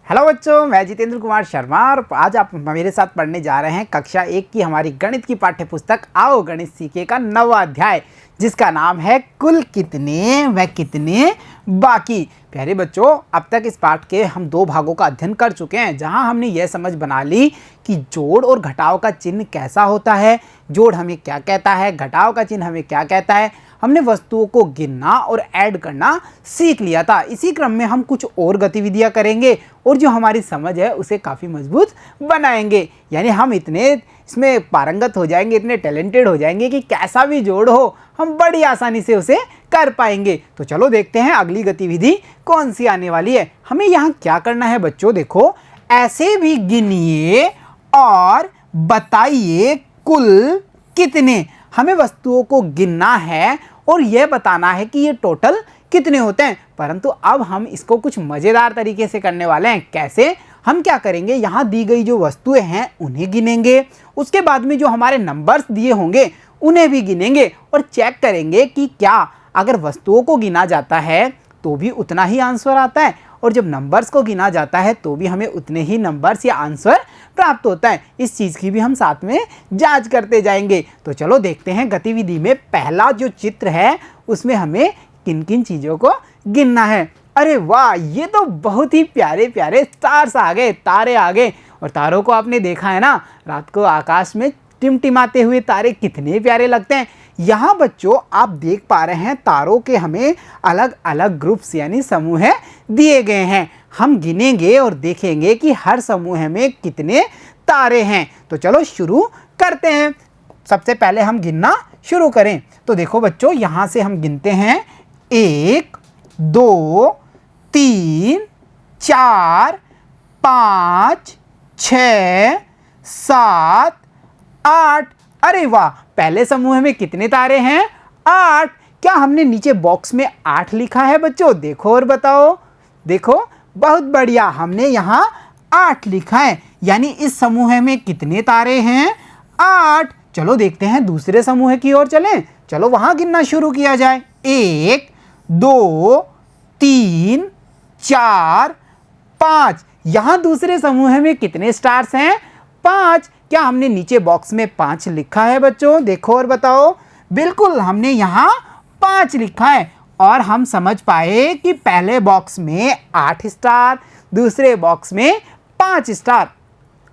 Hello बच्चों, मैं जितेंद्र कुमार शर्मा और आज आप मेरे साथ पढ़ने जा रहे हैं कक्षा 1 की हमारी गणित की पाठ्य पुस्तक आओ गणित सीखे का 9वां अध्याय, जिसका नाम है कुल कितने व कितने बाकी। प्यारे बच्चों, अब तक इस पाठ के हम 2 भागों का अध्ययन कर चुके हैं, जहां हमने यह समझ बना ली कि जोड़ और घटाव का चिन्ह कैसा होता है, जोड़ हमें क्या कहता है, घटाव का चिन्ह हमें क्या कहता है। हमने वस्तुओं को गिनना और ऐड करना सीख लिया था। इसी क्रम में हम कुछ और गतिविधियां करेंगे और जो हमारी समझ है उसे काफ़ी मजबूत बनाएंगे। यानी हम इतने इसमें पारंगत हो जाएंगे, इतने टैलेंटेड हो जाएंगे कि कैसा भी जोड़ हो हम बड़ी आसानी से उसे कर पाएंगे। तो चलो देखते हैं अगली गतिविधि कौन सी आने वाली है। हमें यहाँ क्या करना है बच्चों, देखो, ऐसे भी गिनिए और बताइए कुल कितने। हमें वस्तुओं को गिनना है और यह बताना है कि ये टोटल कितने होते हैं। परंतु अब हम इसको कुछ मज़ेदार तरीके से करने वाले हैं। कैसे? हम क्या करेंगे, यहाँ दी गई जो वस्तुएं हैं उन्हें गिनेंगे, उसके बाद में जो हमारे नंबर्स दिए होंगे उन्हें भी गिनेंगे और चेक करेंगे कि क्या अगर वस्तुओं को गिना जाता है तो भी उतना ही आंसर आता है और जब नंबर्स को गिना जाता है तो भी हमें उतने ही नंबर्स या आंसर प्राप्त होता है। इस चीज़ की भी हम साथ में जांच करते जाएंगे। तो चलो देखते हैं गतिविधि में पहला जो चित्र है उसमें हमें किन किन चीज़ों को गिनना है। अरे वाह, ये तो बहुत ही प्यारे प्यारे स्टार्स आ गए, तारे आ गए। और तारों को आपने देखा है ना, रात को आकाश में टिमटिमाते हुए तारे कितने प्यारे लगते हैं। यहाँ बच्चों आप देख पा रहे हैं तारों के हमें अलग अलग ग्रुप्स यानी समूह दिए गए हैं। हम गिनेंगे और देखेंगे कि हर समूह में कितने तारे हैं। तो चलो शुरू करते हैं। सबसे पहले हम गिनना शुरू करें। तो देखो बच्चों, यहाँ से हम गिनते हैं 1 2 3 4 5 6 7 8। अरे वाह, पहले समूह में कितने तारे हैं? 8। क्या हमने नीचे बॉक्स में 8 लिखा है बच्चों? देखो और बताओ। देखो, बहुत बढ़िया, हमने यहाँ 8 लिखा है। यानी इस समूह में कितने तारे हैं? 8। चलो देखते हैं दूसरे समूह की ओर चलें। चलो वहाँ गिनना शुरू किया जाए। 1 2 3 4 5। यहाँ दूसरे समूह में कितने स्टार्स हैं? 5। क्या हमने नीचे बॉक्स में 5 लिखा है बच्चों? देखो और बताओ। बिल्कुल, हमने यहाँ 5 लिखा है और हम समझ पाए कि पहले बॉक्स में 8 स्टार, दूसरे बॉक्स में 5 स्टार।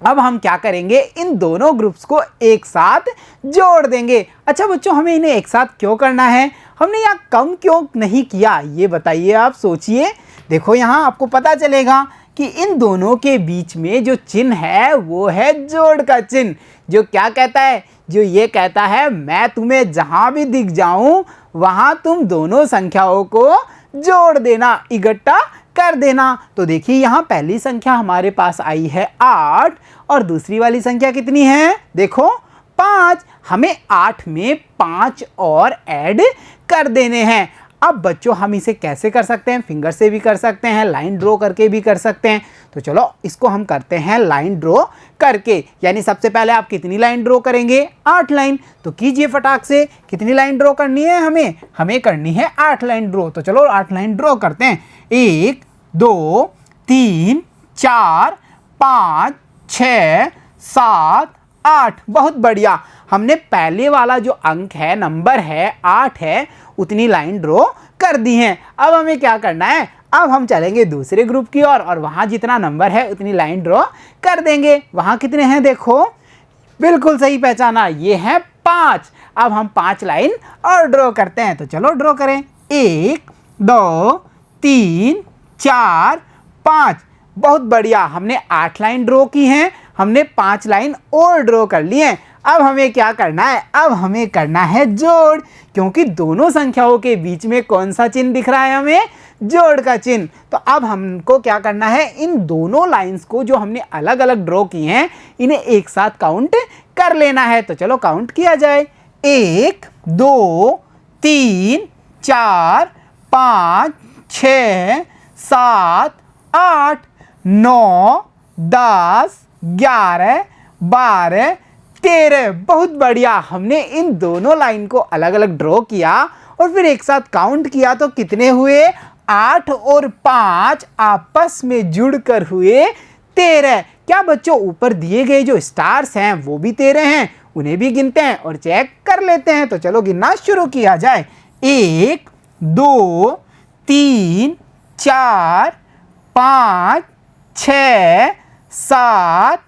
अब हम क्या करेंगे, इन दोनों ग्रुप्स को एक साथ जोड़ देंगे। अच्छा बच्चों, हमें इन्हें एक साथ क्यों करना है? हमने यहाँ कम क्यों नहीं किया, ये बताइए, आप सोचिए। देखो, यहाँ आपको पता चलेगा कि इन दोनों के बीच में जो चिन्ह है वो है जोड़ का चिन्ह, जो क्या कहता है, जो ये कहता है मैं तुम्हें जहां भी दिख जाऊं वहां तुम दोनों संख्याओं को जोड़ देना, इकट्ठा कर देना। तो देखिए, यहाँ पहली संख्या हमारे पास आई है 8 और दूसरी वाली संख्या कितनी है? देखो, 5। हमें 8 में 5 और ऐड कर देने हैं। अब बच्चों हम इसे कैसे कर सकते हैं? फिंगर से भी कर सकते हैं, लाइन ड्रॉ करके भी कर सकते हैं। तो चलो इसको हम करते हैं लाइन ड्रॉ करके। यानी सबसे पहले आप कितनी लाइन ड्रॉ करेंगे? 8 लाइन। तो कीजिए फटाक से, कितनी लाइन ड्रॉ करनी है हमें करनी है 8 लाइन ड्रॉ। तो चलो 8 लाइन ड्रॉ करते हैं। 1 2 3 4 5 6 7 8। बहुत बढ़िया, हमने पहले वाला जो अंक है, नंबर है 8 है, उतनी लाइन ड्रॉ कर दी है। अब हमें क्या करना है, अब हम चलेंगे दूसरे ग्रुप की ओर और वहाँ जितना नंबर है उतनी लाइन ड्रॉ कर देंगे। वहाँ कितने हैं? देखो, बिल्कुल सही पहचाना, ये हैं 5। अब हम 5 लाइन और ड्रॉ करते हैं। तो चलो ड्रॉ करें। 1 2 3 4 5। बहुत बढ़िया, हमने 8 लाइन ड्रॉ की हैं, हमने 5 लाइन और ड्रॉ कर ली हैं। अब हमें क्या करना है? अब हमें करना है जोड़, क्योंकि दोनों संख्याओं के बीच में कौन सा चिन्ह दिख रहा है? हमें जोड़ का चिन्ह। तो अब हमको क्या करना है, इन दोनों लाइंस को जो हमने अलग अलग ड्रॉ की हैं इन्हें एक साथ काउंट कर लेना है। तो चलो काउंट किया जाए। 1 2 3 4 5 6 7 8 9 10 11 12 13। बहुत बढ़िया, हमने इन दोनों लाइन को अलग अलग ड्रॉ किया और फिर एक साथ काउंट किया तो कितने हुए? 8 और 5 आपस में जुड़कर हुए 13। क्या बच्चों ऊपर दिए गए जो स्टार्स हैं वो भी 13 हैं, उन्हें भी गिनते हैं और चेक कर लेते हैं। तो चलो गिनना शुरू किया जाए। 1 2 3 4 5 6 7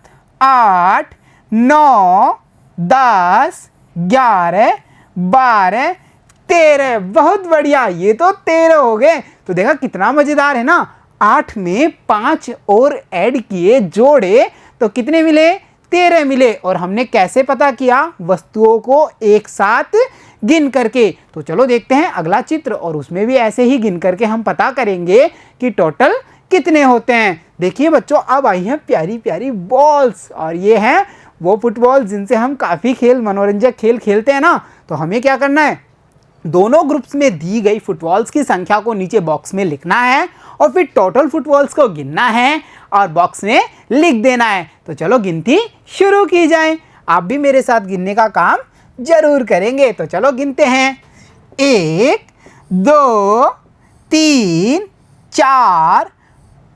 8 9 10 11 12 13। बहुत बढ़िया, ये तो 13 हो गए। तो देखा कितना मजेदार है ना। 8 में 5 और ऐड किए, जोड़े तो कितने मिले? 13 मिले। और हमने कैसे पता किया? वस्तुओं को एक साथ गिन करके। तो चलो देखते हैं अगला चित्र, और उसमें भी ऐसे ही गिन करके हम पता करेंगे कि टोटल कितने होते हैं। देखिए बच्चों, अब आई हैं प्यारी प्यारी बॉल्स, और ये हैं वो फुटबॉल जिनसे हम काफ़ी मनोरंजक खेल खेलते हैं ना। तो हमें क्या करना है? दोनों ग्रुप्स में दी गई फुटबॉल्स की संख्या को नीचे बॉक्स में लिखना है, और फिर टोटल फुटबॉल्स को गिनना है और बॉक्स में लिख देना है। तो चलो गिनती शुरू की जाए। आप भी मेरे साथ गिनने का काम जरूर करेंगे। तो चलो गिनते हैं। 1 2 3 4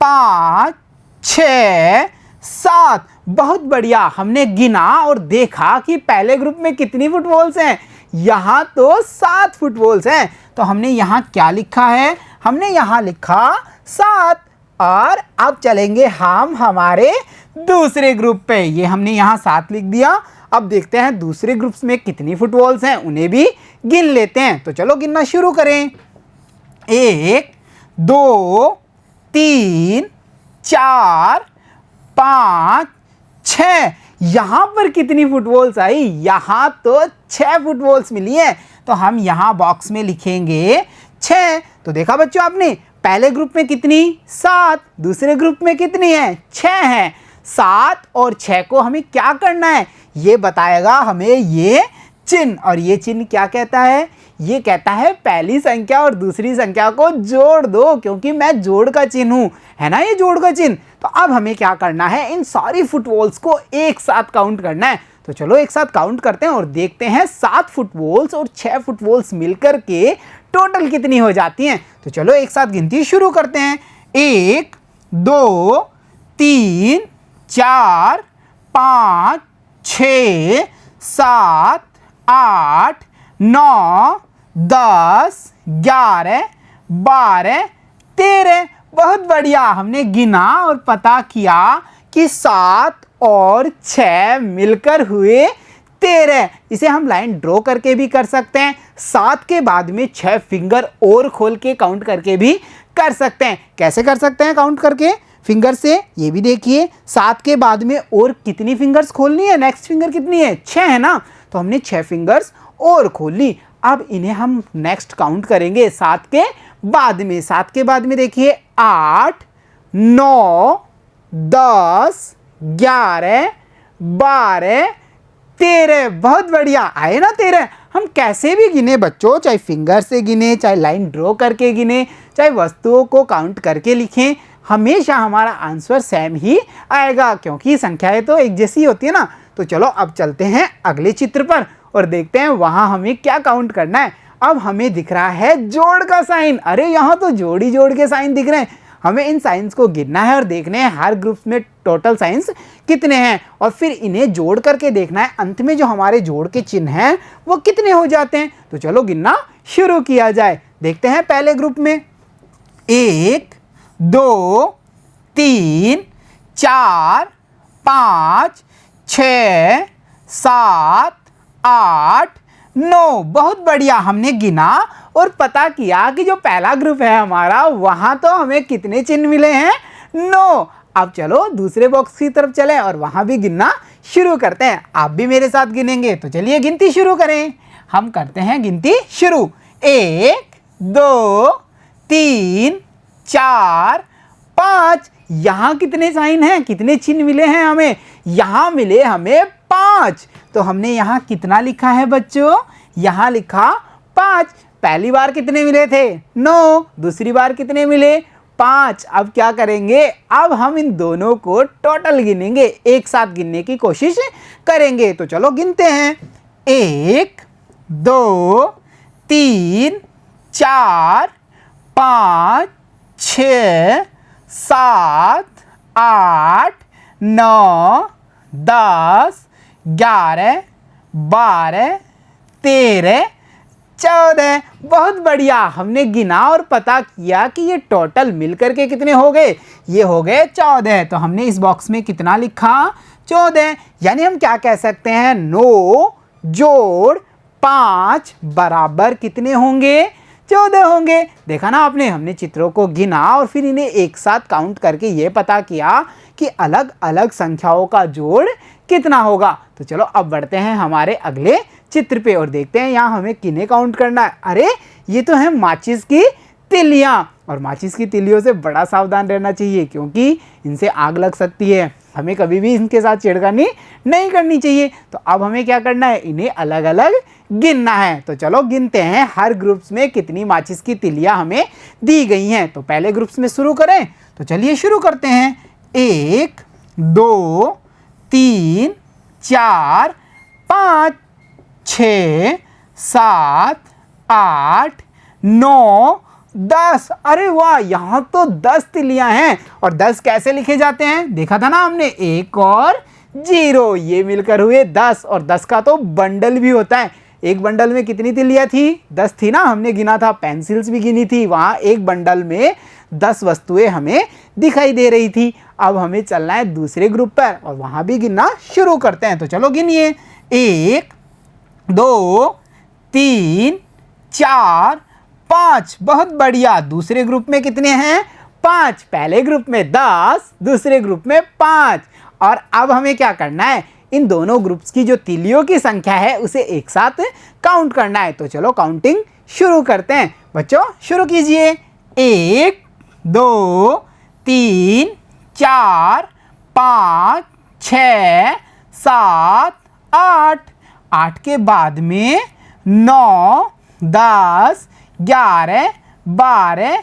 5 6 7। बहुत बढ़िया, हमने गिना और देखा कि पहले ग्रुप में कितनी फुटबॉल्स हैं। यहाँ तो 7 फुटबॉल्स हैं। तो हमने यहाँ क्या लिखा है? हमने यहाँ लिखा 7। और अब चलेंगे हम हमारे दूसरे ग्रुप पे। ये हमने यहाँ 7 लिख दिया। अब देखते हैं दूसरे ग्रुप्स में कितनी फुटबॉल्स हैं, उन्हें भी गिन लेते हैं। तो चलो गिनना शुरू करें। 1 2 3 4 5 6। यहाँ पर कितनी फुटबॉल्स आई? यहाँ तो 6 फुटबॉल्स मिली हैं। तो हम यहाँ बॉक्स में लिखेंगे 6। तो देखा बच्चों आपने, पहले ग्रुप में कितनी? 7। दूसरे ग्रुप में कितनी है? 6 है। 7 और 6 को हमें क्या करना है ये बताएगा हमें ये चिन्ह। और ये चिन्ह क्या कहता है? ये कहता है पहली संख्या और दूसरी संख्या को जोड़ दो, क्योंकि मैं जोड़ का चिन्ह हूं, है ना, ये जोड़ का चिन्ह। तो अब हमें क्या करना है? इन सारी फुटबॉल्स को एक साथ काउंट करना है। तो चलो एक साथ काउंट करते हैं और देखते हैं 7 फुटबॉल्स और 6 फुटबॉल्स मिलकर के टोटल कितनी हो जाती हैं। तो चलो एक साथ गिनती शुरू करते हैं। 1 2 3 4 5 6 7 8 9 10 11 12 13। बहुत बढ़िया, हमने गिना और पता किया कि 7 और 6 मिलकर हुए 13। इसे हम लाइन ड्रॉ करके भी कर सकते हैं। 7 के बाद में 6 फिंगर और खोल के काउंट करके भी कर सकते हैं। कैसे कर सकते हैं काउंट करके? फिंगर से। ये भी देखिए, 7 के बाद में और कितनी फिंगर्स खोलनी है? नेक्स्ट फिंगर कितनी है? 6 है ना। तो हमने 6 फिंगर्स और खोल ली। अब इन्हें हम नेक्स्ट काउंट करेंगे 7 के बाद में। 7 के बाद में देखिए 8 9 10 11 12 13। बहुत बढ़िया, आए ना 13। हम कैसे भी गिने बच्चों, चाहे फिंगर से गिने, चाहे लाइन ड्रॉ करके गिने, चाहे वस्तुओं को काउंट करके लिखें, हमेशा हमारा आंसर सेम ही आएगा, क्योंकि संख्याएं तो एक जैसी होती है ना। तो चलो अब चलते हैं अगले चित्र पर और देखते हैं वहां हमें क्या काउंट करना है। अब हमें दिख रहा है जोड़ का साइन। अरे यहाँ तो जोड़ी जोड़ के साइन दिख रहे हैं। हमें इन साइंस को गिनना है और देखने हैं हर ग्रुप में टोटल साइंस कितने हैं, और फिर इन्हें जोड़ करके देखना है अंत में जो हमारे जोड़ के चिन्ह हैं वो कितने हो जाते हैं। तो चलो गिनना शुरू किया जाए। देखते हैं पहले ग्रुप में 1 2 3 4 5 6 7 8 9। बहुत बढ़िया, हमने गिना और पता किया कि जो पहला ग्रुप है हमारा वहां तो हमें कितने चिन्ह मिले हैं? 9। अब चलो दूसरे बॉक्स की तरफ चलें और वहां भी गिनना शुरू करते हैं। आप भी मेरे साथ गिनेंगे। तो चलिए गिनती शुरू करें। हम करते हैं गिनती शुरू। 1 2 3 4 5। यहाँ कितने साइन हैं? कितने चिन्ह मिले हैं हमें? यहाँ मिले हमें 5। तो हमने यहाँ कितना लिखा है बच्चों? यहाँ लिखा 5। पहली बार कितने मिले थे? 9। दूसरी बार कितने मिले? 5। अब क्या करेंगे? अब हम इन दोनों को टोटल गिनेंगे, एक साथ गिनने की कोशिश करेंगे। तो चलो गिनते हैं। 1 2 3 4 5 6 7 8 9 10 11 12 13 14। बहुत बढ़िया, हमने गिना और पता किया कि ये टोटल मिलकर के कितने हो गए, ये हो गए 14। तो हमने इस बॉक्स में कितना लिखा, 14। यानी हम क्या कह सकते हैं, 9 जोड़ 5 बराबर कितने होंगे, 14 होंगे। देखा ना आपने, हमने चित्रों को गिना और फिर इन्हें एक साथ काउंट करके ये पता किया कि अलग अलग संख्याओं का जोड़ कितना होगा। तो चलो अब बढ़ते हैं हमारे अगले चित्र पे और देखते हैं यहाँ हमें किन्हें काउंट करना है। अरे ये तो है माचिस की तिलियाँ, और माचिस की तिलियों से बड़ा सावधान रहना चाहिए क्योंकि इनसे आग लग सकती है। हमें कभी भी इनके साथ छेड़खानी नहीं करनी चाहिए। तो अब हमें क्या करना है, इन्हें अलग अलग गिनना है। तो चलो गिनते हैं हर ग्रुप्स में कितनी माचिस की तिलियाँ हमें दी गई हैं। तो पहले ग्रुप्स में शुरू करें, तो चलिए शुरू करते हैं। 1 2 3 4 5 6 7 8 9 10। अरे वाह, यहाँ तो 10 तिलियां हैं। और 10 कैसे लिखे जाते हैं, देखा था ना हमने, 1 और 0, ये मिलकर हुए 10। और 10 का तो बंडल भी होता है। एक बंडल में कितनी तिलियां थी, 10 थी ना, हमने गिना था। पेंसिल्स भी गिनी थी, वहाँ एक बंडल में 10 वस्तुएं हमें दिखाई दे रही थी। अब हमें चलना है दूसरे ग्रुप पर और वहाँ भी गिनना शुरू करते हैं। तो चलो गिनिए, 1 2 3 4 5। बहुत बढ़िया, दूसरे ग्रुप में कितने हैं, 5। पहले ग्रुप में 10, दूसरे ग्रुप में 5। और अब हमें क्या करना है, इन दोनों ग्रुप्स की जो तिलियों की संख्या है उसे एक साथ काउंट करना है। तो चलो काउंटिंग शुरू करते हैं। बच्चों शुरू कीजिए। 1 2 3 4 5 6 7 8। 8 के बाद में 9 10 11 12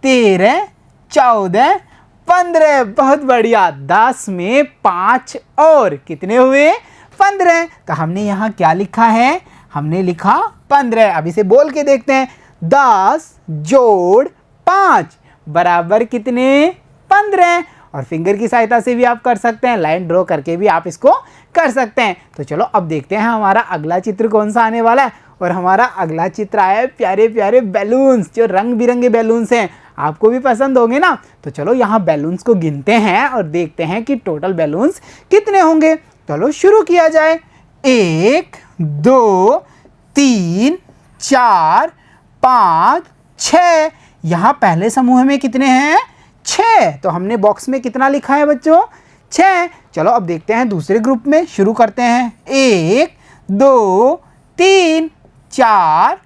13 14 15। बहुत बढ़िया, 10 में 5 और कितने हुए, 15। तो हमने यहाँ क्या लिखा है, हमने लिखा 15। अब इसे बोल के देखते हैं, 10 जोड़ 5 बराबर कितने, 15। और फिंगर की सहायता से भी आप कर सकते हैं, लाइन ड्रॉ करके भी आप इसको कर सकते हैं। तो चलो अब देखते हैं हमारा अगला चित्र कौन सा आने वाला है। और हमारा अगला चित्र आया है प्यारे प्यारे बैलून्स, जो रंग बिरंगे बैलून्स हैं, आपको भी पसंद होंगे ना। तो चलो यहाँ बैलून्स को गिनते हैं और देखते हैं कि टोटल बैलून्स कितने होंगे। चलो शुरू किया जाए। 1 2 3 4 5 6। यहाँ पहले समूह में कितने हैं, 6। तो हमने बॉक्स में कितना लिखा है बच्चों, 6। चलो अब देखते हैं दूसरे ग्रुप में, शुरू करते हैं। 1 2 3 4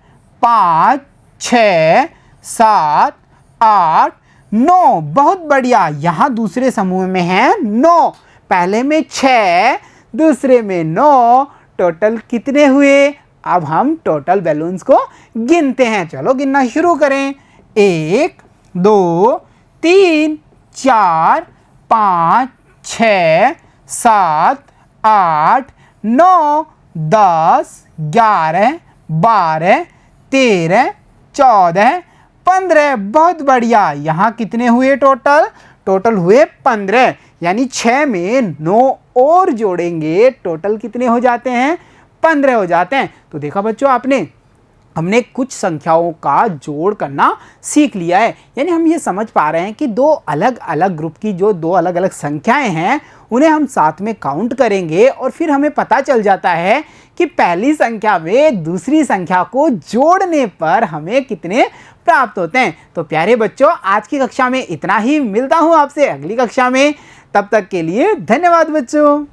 5 6 7 8 9। बहुत बढ़िया, यहाँ दूसरे समूह में है 9। पहले में 6, दूसरे में 9। टोटल कितने हुए, अब हम टोटल बैलून्स को गिनते हैं। चलो गिनना शुरू करें। 1 2 3 4 5 6 7 8 9 10 11 12 13 14 15। बहुत बढ़िया, यहाँ कितने हुए टोटल, टोटल हुए 15। यानी 6 में 9 और जोड़ेंगे, टोटल कितने हो जाते हैं, 15 हो जाते हैं। तो देखा बच्चों आपने, हमने कुछ संख्याओं का जोड़ करना सीख लिया है। यानी हम ये समझ पा रहे हैं कि दो अलग अलग ग्रुप की जो दो अलग अलग संख्याएं हैं उन्हें हम साथ में काउंट करेंगे और फिर हमें पता चल जाता है कि पहली संख्या में दूसरी संख्या को जोड़ने पर हमें कितने प्राप्त होते हैं। तो प्यारे बच्चों, आज की कक्षा में इतना ही। मिलता हूँ आपसे अगली कक्षा में, तब तक के लिए धन्यवाद बच्चों।